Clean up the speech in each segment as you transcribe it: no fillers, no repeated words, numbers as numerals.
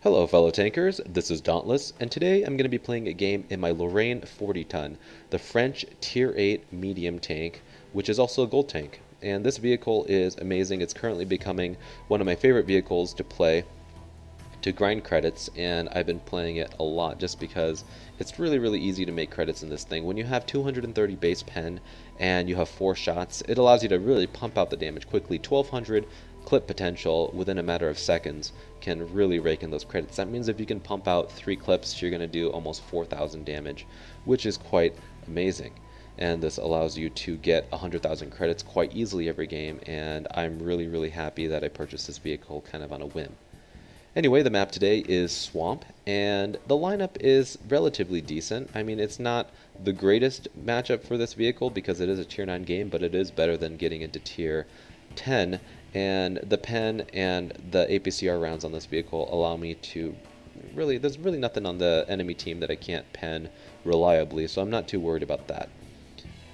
Hello fellow tankers, this is Dauntless, and today I'm going to be playing a game in my Lorraine 40t, the French Tier 8 medium tank, which is also a gold tank. And this vehicle is amazing. It's currently becoming one of my favorite vehicles to play to grind credits, and I've been playing it a lot just because it's really easy to make credits in this thing. When you have 230 base pen and you have 4 shots, it allows you to really pump out the damage quickly. 1200 clip potential within a matter of seconds can really rake in those credits. That means if you can pump out 3 clips, you're going to do almost 4,000 damage, which is quite amazing. And this allows you to get 100,000 credits quite easily every game, and I'm really happy that I purchased this vehicle kind of on a whim. Anyway, the map today is Swamp, and the lineup is relatively decent. I mean, it's not the greatest matchup for this vehicle because it is a Tier 9 game, but it is better than getting into Tier 10, and the pen and the APCR rounds on this vehicle allow me to there's really nothing on the enemy team that I can't pen reliably, so I'm not too worried about that.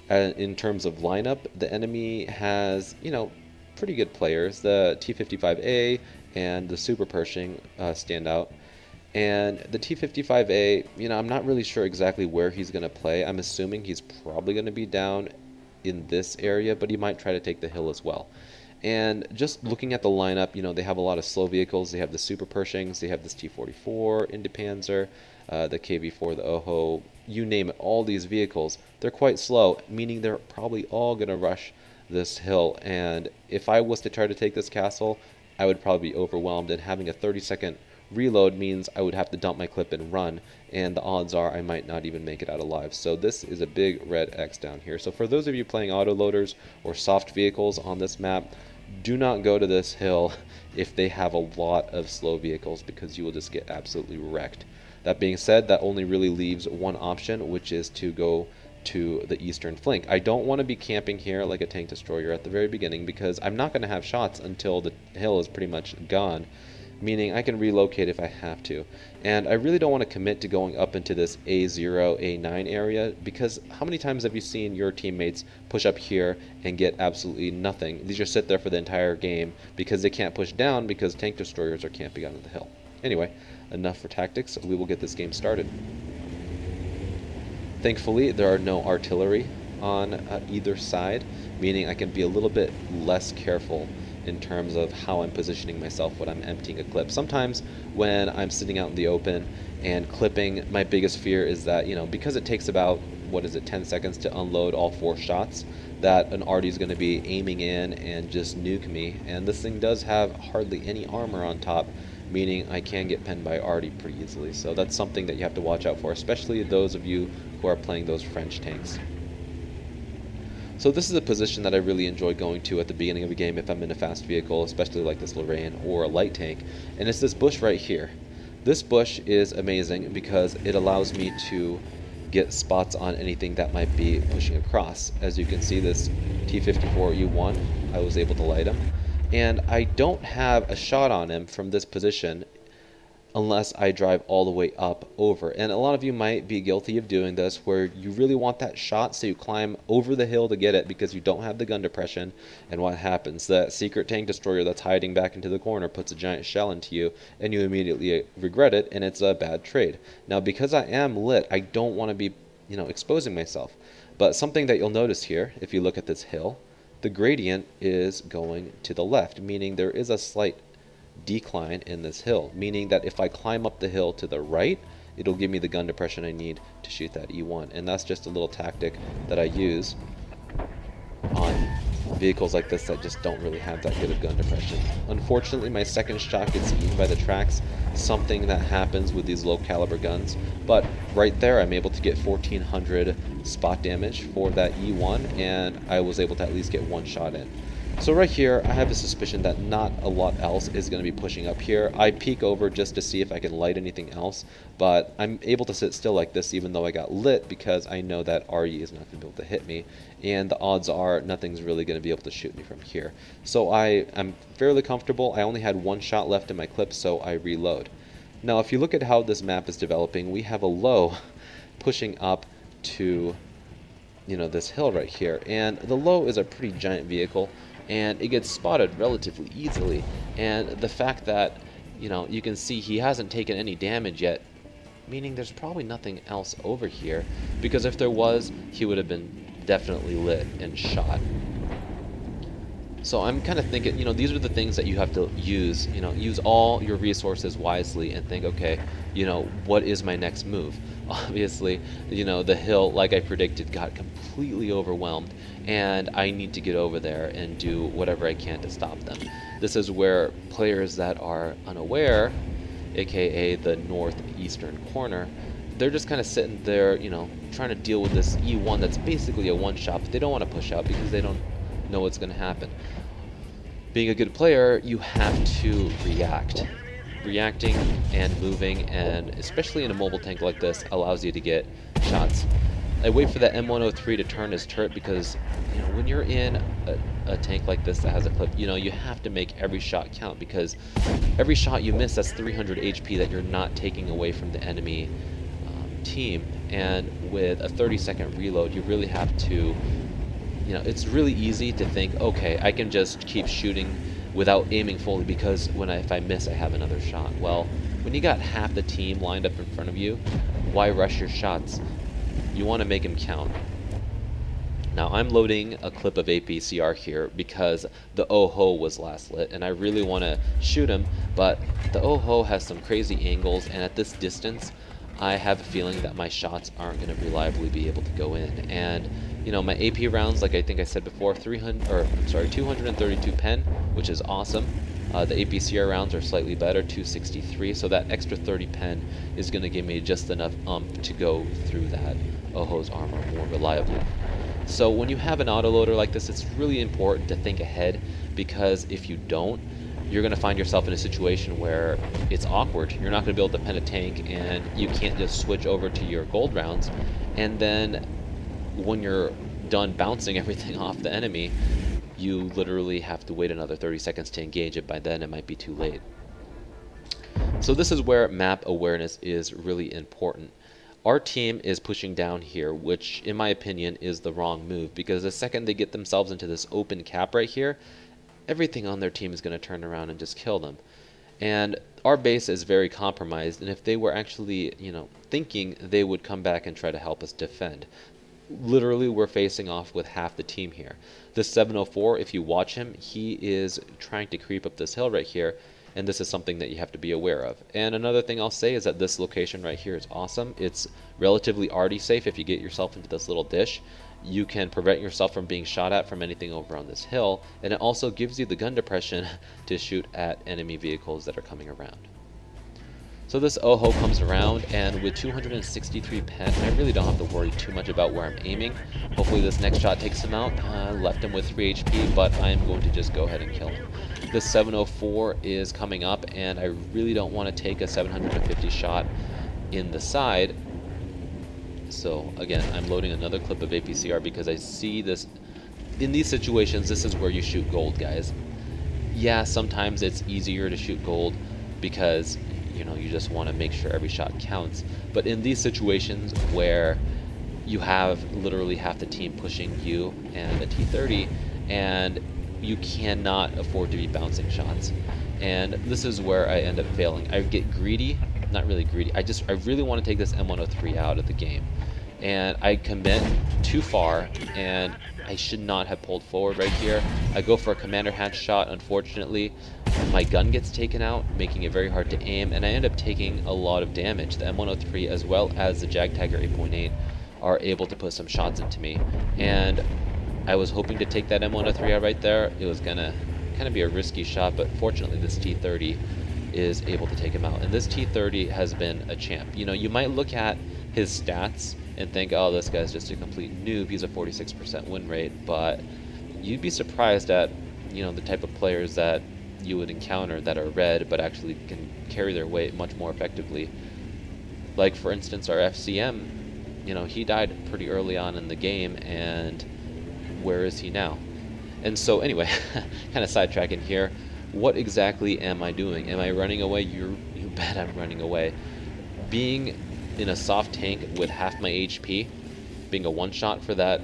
In terms of lineup, the enemy has, pretty good players. The T55A and the Super Pershing stand out. And the T55A, I'm not really sure exactly where he's going to play. I'm assuming he's probably going to be down in this area, but he might try to take the hill as well. And just looking at the lineup, they have a lot of slow vehicles. They have the Super Pershings, they have this T44 Indepanzer, the KV4, the Oho, you name it, all these vehicles. They're quite slow, meaning they're probably all going to rush this hill. And if I was to try to take this castle, I would probably be overwhelmed, and having a 30-second reload means I would have to dump my clip and run, and the odds are I might not even make it out alive. So this is a big red X down here. So for those of you playing autoloaders or soft vehicles on this map, do not go to this hill if they have a lot of slow vehicles, because you will just get absolutely wrecked. That being said, that only really leaves one option, which is to go to the eastern flank. I don't want to be camping here like a tank destroyer at the very beginning, because I'm not going to have shots until the hill is pretty much gone, meaning I can relocate if I have to. And I really don't want to commit to going up into this A0, A9 area, because how many times have you seen your teammates push up here and get absolutely nothing? They just sit there for the entire game because they can't push down because tank destroyers are camping on the hill. Anyway, enough for tactics. We will get this game started. Thankfully, there are no artillery on either side, meaning I can be a little bit less careful in terms of how I'm positioning myself when I'm emptying a clip. Sometimes when I'm sitting out in the open and clipping, my biggest fear is that, because it takes about, 10 seconds to unload all 4 shots, that an arty is going to be aiming in and just nuke me. And this thing does have hardly any armor on top, meaning I can get penned by arty pretty easily. So that's something that you have to watch out for, especially those of you who are playing those French tanks. So this is a position that I really enjoy going to at the beginning of a game if I'm in a fast vehicle, especially like this Lorraine or a light tank, and it's this bush right here. This bush is amazing because it allows me to get spots on anything that might be pushing across. As you can see, this T54U1, I was able to light him, and I don't have a shot on him from this position unless I drive all the way up over. And a lot of you might be guilty of doing this, where you really want that shot, so you climb over the hill to get it because you don't have the gun depression. And what happens? That secret tank destroyer that's hiding back into the corner puts a giant shell into you, and you immediately regret it, and it's a bad trade. Now, because I am lit, I don't want to be, exposing myself. But something that you'll notice here, if you look at this hill, the gradient is going to the left, meaning there is a slight decline in this hill, meaning that if I climb up the hill to the right, it'll give me the gun depression I need to shoot that E1. And that's just a little tactic that I use on vehicles like this that just don't really have that good of gun depression. Unfortunately, my second shot gets eaten by the tracks, something that happens with these low caliber guns, but right there I'm able to get 1400 spot damage for that E1, and I was able to at least get one shot in. So right here, I have a suspicion that not a lot else is going to be pushing up here. I peek over just to see if I can light anything else, but I'm able to sit still like this even though I got lit, because I know that RE is not going to be able to hit me, and the odds are nothing's really going to be able to shoot me from here. So I'm fairly comfortable. I only had one shot left in my clip, so I reload. Now, if you look at how this map is developing, we have a low pushing up to, this hill right here, and the low is a pretty giant vehicle, and it gets spotted relatively easily. And the fact that you know, you can see he hasn't taken any damage yet, meaning there's probably nothing else over here, because if there was, he would have been definitely lit and shot. So I'm kind of thinking, you know, these are the things that you have to use, you know, use all your resources wisely and think, okay, you know, what is my next move? Obviously, you know, the hill, like I predicted, got completely overwhelmed, and I need to get over there and do whatever I can to stop them. This is where players that are unaware, aka the northeastern corner, they're just kind of sitting there, you know, trying to deal with this E1 that's basically a one-shot, but they don't want to push out because they don't know what's going to happen. Being a good player, you have to react. Reacting and moving, and especially in a mobile tank like this, allows you to get shots. I wait for that M103 to turn his turret because, you know, when you're in a tank like this that has a clip, you know, you have to make every shot count, because every shot you miss, that's 300 HP that you're not taking away from the enemy team. And with a 30-second reload, you really have to, you know, it's really easy to think, okay, I can just keep shooting without aiming fully, because if I miss, I have another shot. Well, when you got half the team lined up in front of you, why rush your shots? You want to make them count. Now, I'm loading a clip of APCR here because the OHO was last lit, and I really want to shoot him, but the OHO has some crazy angles, and at this distance, I have a feeling that my shots aren't going to reliably be able to go in. And you know, my AP rounds, like I think I said before, 232 pen, which is awesome. The APCR rounds are slightly better, 263, so that extra 30 pen is going to give me just enough to go through that OHO's armor more reliably. So when you have an autoloader like this, it's really important to think ahead, because if you don't, you're going to find yourself in a situation where it's awkward. You're not going to be able to pen a tank, and you can't just switch over to your gold rounds, and then when you're done bouncing everything off the enemy, you literally have to wait another 30 seconds to engage it. By then it might be too late. So this is where map awareness is really important. Our team is pushing down here, which in my opinion is the wrong move, because the second they get themselves into this open cap right here, everything on their team is going to turn around and just kill them. And our base is very compromised, and if they were actually, you know, thinking, they would come back and try to help us defend. Literally, we're facing off with half the team here. This 704, if you watch him, he is trying to creep up this hill right here, and this is something that you have to be aware of. And another thing I'll say is that this location right here is awesome. It's relatively arty safe. If you get yourself into this little dish, you can prevent yourself from being shot at from anything over on this hill, and it also gives you the gun depression to shoot at enemy vehicles that are coming around. So this OHO comes around, and with 263 pen, I really don't have to worry too much about where I'm aiming. Hopefully this next shot takes him out. Left him with 3 HP, but I'm going to just go ahead and kill him. This 704 is coming up, and I really don't want to take a 750 shot in the side. So again, I'm loading another clip of APCR because I see this. In these situations, this is where you shoot gold, guys. Yeah, sometimes it's easier to shoot gold because, you know, you just want to make sure every shot counts. But in these situations where you have literally half the team pushing you and a T30, and you cannot afford to be bouncing shots. And this is where I end up failing. I get greedy, not really greedy, I really want to take this M103 out of the game. And I commit too far, and I should not have pulled forward right here. I go for a commander hatch shot. Unfortunately, my gun gets taken out, making it very hard to aim, and I end up taking a lot of damage. The M103 as well as the JagTiger 8.8 are able to put some shots into me, and I was hoping to take that M103 out right there. It was gonna kind of be a risky shot, but fortunately this T30 is able to take him out. And this T30 has been a champ. You know, you might look at his stats and think, oh, this guy's just a complete noob, he's a 46% win rate, but you'd be surprised at, you know, the type of players that you would encounter that are red but actually can carry their weight much more effectively. Like, for instance, our FCM, you know, he died pretty early on in the game, and where is he now? And so anyway, kind of sidetracking here, what exactly am I doing? Am I running away? You bet I'm running away. Being in a soft tank with half my HP, being a one-shot for that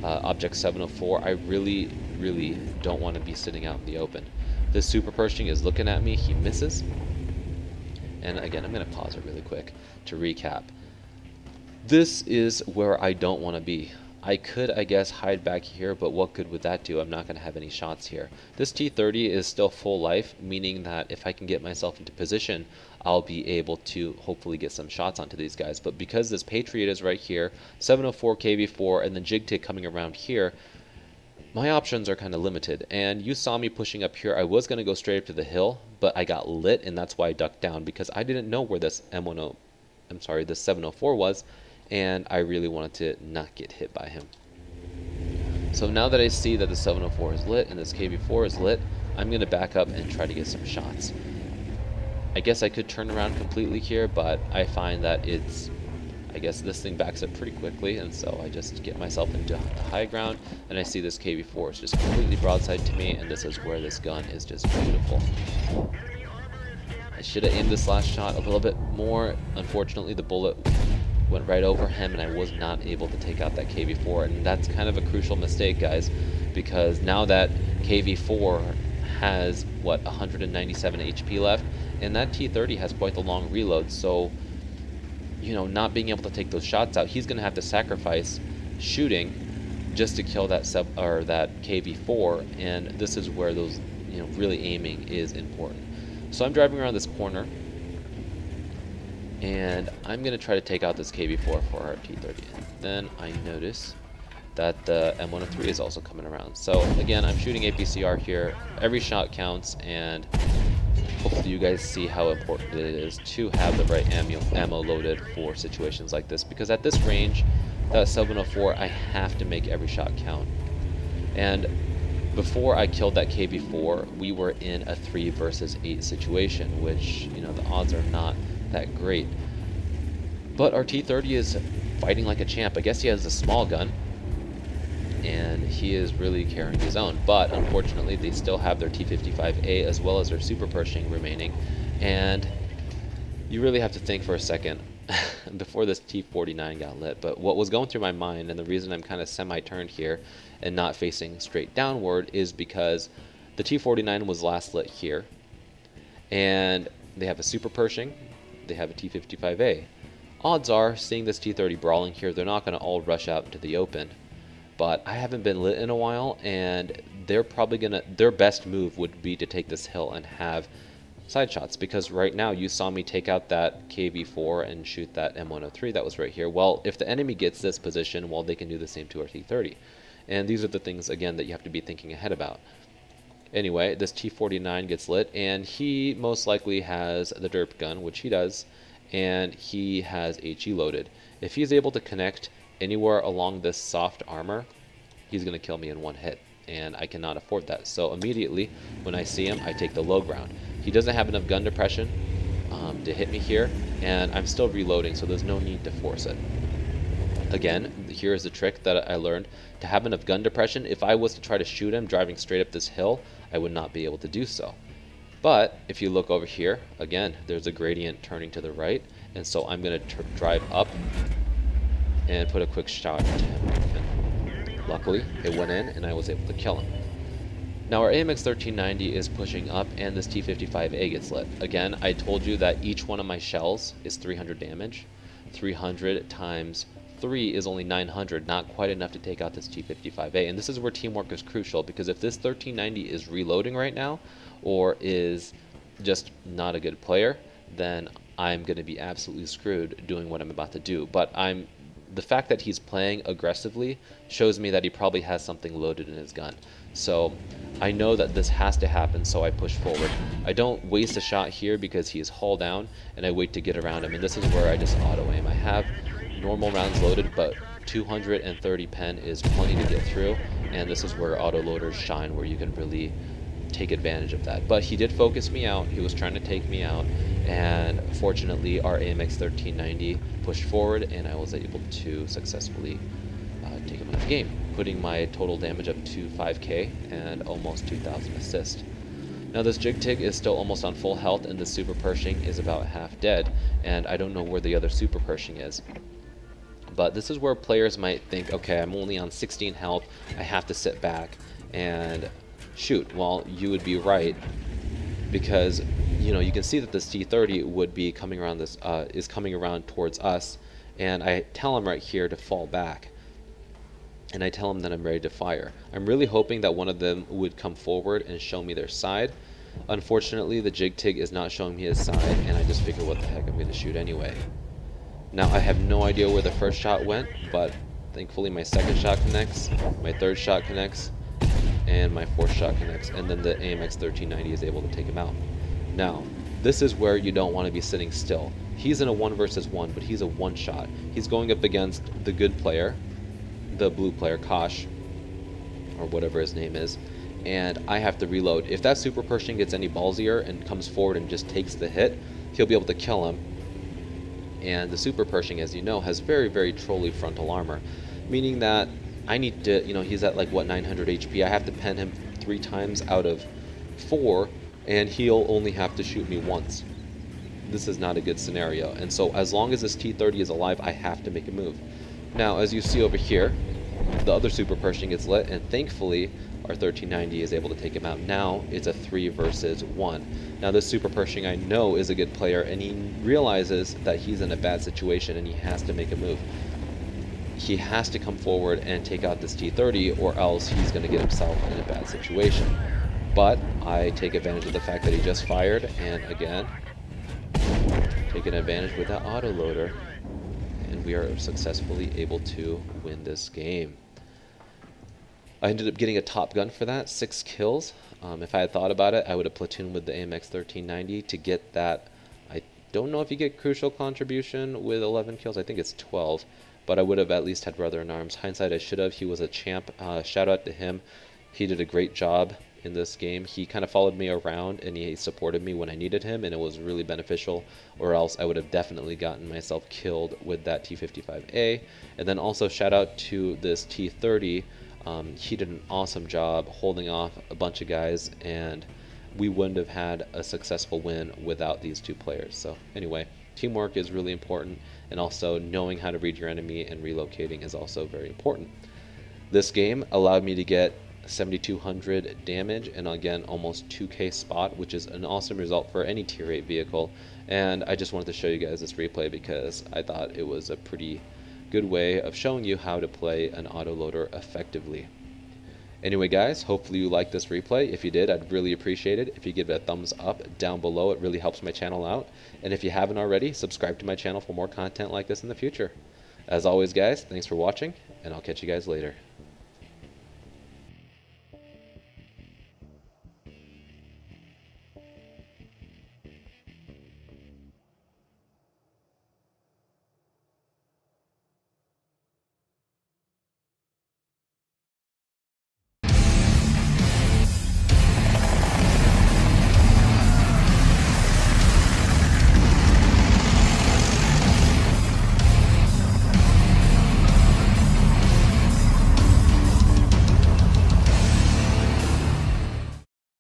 Object 704, I really don't want to be sitting out in the open. This Super Pershing is looking at me, he misses, And again, I'm going to pause it really quick to recap. This is where I don't want to be. I could, I guess, hide back here, but what good would that do? I'm not going to have any shots here. This T30 is still full life, meaning that if I can get myself into position, I'll be able to hopefully get some shots onto these guys. But because this Patriot is right here, 704 KV4, and then JigTig coming around here, my options are kind of limited. And you saw me pushing up here. I was going to go straight up to the hill, but I got lit, and that's why I ducked down, because I didn't know where this this 704 was, and I really wanted to not get hit by him. So now that I see that the 704 is lit and this KV4 is lit, I'm going to back up and try to get some shots. I guess I could turn around completely here, but I find that I guess this thing backs up pretty quickly, and so I just get myself into the high ground, and I see this KV4 is just completely broadside to me, and this is where this gun is just beautiful. I should have aimed this last shot a little bit more. Unfortunately, the bullet went right over him, and I was not able to take out that KV4, and that's kind of a crucial mistake, guys, because now that KV4 has, 197 HP left, and that T30 has quite the long reload, so, you know, not being able to take those shots out, he's going to have to sacrifice shooting just to kill that that KV4, and this is where those, really aiming is important. So I'm driving around this corner, and I'm going to try to take out this KV4 for our T30. Then I notice that the M103 is also coming around. So again, I'm shooting APCR here. Every shot counts, and hopefully you guys see how important it is to have the right ammo loaded for situations like this, because at this range, that 704, I have to make every shot count. And before I killed that KV4, we were in a 3 versus 8 situation, which, the odds are not that great. But our T30 is fighting like a champ. I guess he has a small gun, and he is really carrying his own. But unfortunately, they still have their T55A as well as their Super Pershing remaining, and you really have to think for a second before this T49 got lit. But what was going through my mind, and the reason I'm kind of semi-turned here and not facing straight downward, is because the T49 was last lit here, and they have a Super Pershing, they have a T55A. Odds are, seeing this T30 brawling here, they're not going to all rush out into the open. But I haven't been lit in a while, and they're probably their best move would be to take this hill and have side shots, because right now you saw me take out that KV4 and shoot that M103 that was right here. Well, if the enemy gets this position, well, they can do the same to our T30. And these are the things, again, that you have to be thinking ahead about. Anyway, this T49 gets lit, and he most likely has the derp gun, which he does, and he has HE loaded. If he's able to connect anywhere along this soft armor, he's going to kill me in one hit, and I cannot afford that. So immediately when I see him, I take the low ground. He doesn't have enough gun depression to hit me here, and I'm still reloading, so there's no need to force it. Again, here's the trick that I learned. To have enough gun depression, if I was to try to shoot him driving straight up this hill, I would not be able to do so. But if you look over here, again, there's a gradient turning to the right, and so I'm going to drive up and put a quick shot into him. And luckily, it went in, and I was able to kill him. Now our AMX 1390 is pushing up, and this T55A gets lit. Again, I told you that each one of my shells is 300 damage. 300 times 3 is only 900, not quite enough to take out this T55A. And this is where teamwork is crucial, because if this 1390 is reloading right now, or is just not a good player, then I'm going to be absolutely screwed doing what I'm about to do. But the fact that he's playing aggressively shows me that he probably has something loaded in his gun. So I know that this has to happen, so I push forward. I don't waste a shot here because he is hull down, and I wait to get around him, and this is where I just auto aim. I have normal rounds loaded, but 230 pen is plenty to get through, and this is where autoloaders shine, where you can really take advantage of that. But he did focus me out. He was trying to take me out, and fortunately our AMX 1390 pushed forward, and I was able to successfully take him out of the game, putting my total damage up to 5k and almost 2,000 assist. Now this JigTig is still almost on full health, and the Super Pershing is about half dead, and I don't know where the other Super Pershing is. But this is where players might think, okay, I'm only on 16 health, I have to sit back and shoot. Well, you would be right, because you can see that this T30 would be coming around this, is coming around towards us, and I tell him right here to fall back. And I tell him that I'm ready to fire. I'm really hoping that one of them would come forward and show me their side. Unfortunately, the Jig Tig is not showing me his side, and I just figure what the heck, I'm going to shoot anyway. Now, I have no idea where the first shot went, but thankfully my second shot connects, my third shot connects, and my fourth shot connects, and then the AMX 1390 is able to take him out. Now, this is where you don't want to be sitting still. He's in a 1 versus 1, but he's a one shot. He's going up against the good player, the blue player, Kosh, or whatever his name is, and I have to reload. If that Super Pershing gets any ballsier and comes forward and just takes the hit, he'll be able to kill him. And the Super Pershing, as you know, has very, very trolly frontal armor, meaning that I need to, he's at like, what, 900 HP. I have to pen him 3 times out of 4, and he'll only have to shoot me once. This is not a good scenario, and so as long as this T30 is alive, I have to make a move. Now, as you see over here, the other Super Pershing gets lit, and thankfully, our 1390 is able to take him out. Now, it's a 3 versus 1. Now, this Super Pershing I know is a good player, and he realizes that he's in a bad situation, and he has to make a move. He has to come forward and take out this T30, or else he's going to get himself in a bad situation. But I take advantage of the fact that he just fired, and again, taking advantage with that autoloader, and we are successfully able to win this game. I ended up getting a Top Gun for that, 6 kills. If I had thought about it, I would have platooned with the AMX 1390 to get that. I don't know if you get crucial contribution with 11 kills. I think it's 12, but I would have at least had Brother in Arms. Hindsight, I should have. He was a champ. Shout out to him. He did a great job in this game. He kind of followed me around, and he supported me when I needed him, and it was really beneficial, or else I would have definitely gotten myself killed with that T55A. And then also shout out to this T30. He did an awesome job holding off a bunch of guys, and we wouldn't have had a successful win without these 2 players. So anyway, teamwork is really important, and also knowing how to read your enemy and relocating is also very important. This game allowed me to get 7,200 damage and again almost 2k spot, which is an awesome result for any tier 8 vehicle, and I just wanted to show you guys this replay because I thought it was a pretty good way of showing you how to play an autoloader effectively. Anyway guys, hopefully you liked this replay. If you did, I'd really appreciate it if you give it a thumbs up down below. It really helps my channel out, and if you haven't already, subscribe to my channel for more content like this in the future. As always guys, thanks for watching, and I'll catch you guys later.